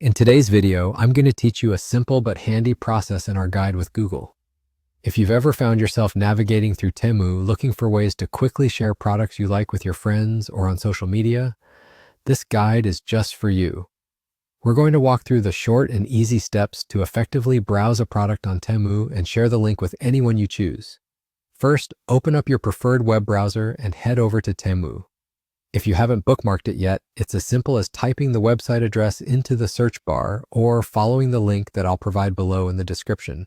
In today's video, I'm going to teach you a simple but handy process in our guide with Google. If you've ever found yourself navigating through Temu looking for ways to quickly share products you like with your friends or on social media, this guide is just for you. We're going to walk through the short and easy steps to effectively browse a product on Temu and share the link with anyone you choose. First, open up your preferred web browser and head over to Temu. If you haven't bookmarked it yet, it's as simple as typing the website address into the search bar or following the link that I'll provide below in the description.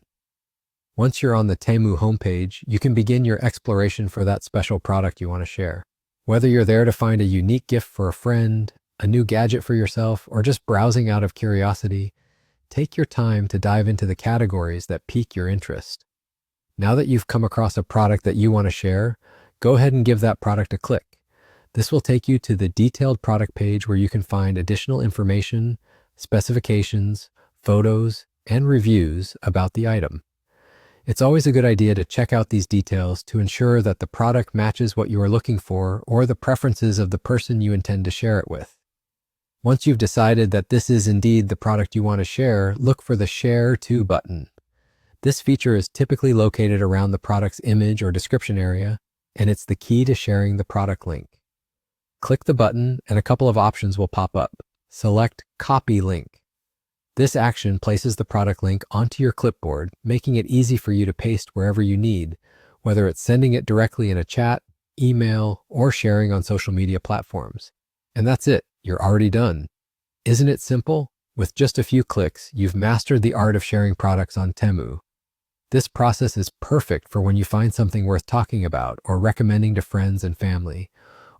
Once you're on the Temu homepage, you can begin your exploration for that special product you want to share. Whether you're there to find a unique gift for a friend, a new gadget for yourself, or just browsing out of curiosity, take your time to dive into the categories that pique your interest. Now that you've come across a product that you want to share, go ahead and give that product a click. This will take you to the detailed product page where you can find additional information, specifications, photos, and reviews about the item. It's always a good idea to check out these details to ensure that the product matches what you are looking for or the preferences of the person you intend to share it with. Once you've decided that this is indeed the product you want to share, look for the Share To button. This feature is typically located around the product's image or description area, and it's the key to sharing the product link. Click the button and a couple of options will pop up. Select Copy Link. This action places the product link onto your clipboard, making it easy for you to paste wherever you need, whether it's sending it directly in a chat, email, or sharing on social media platforms. And that's it, you're already done. Isn't it simple? With just a few clicks, you've mastered the art of sharing products on Temu. This process is perfect for when you find something worth talking about or recommending to friends and family,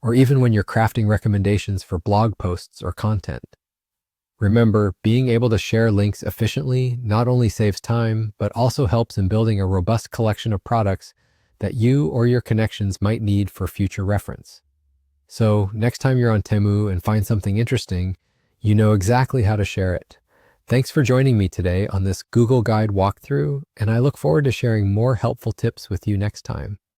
or even when you're crafting recommendations for blog posts or content. Remember, being able to share links efficiently not only saves time, but also helps in building a robust collection of products that you or your connections might need for future reference. So, next time you're on Temu and find something interesting, you know exactly how to share it. Thanks for joining me today on this Google Guide walkthrough, and I look forward to sharing more helpful tips with you next time.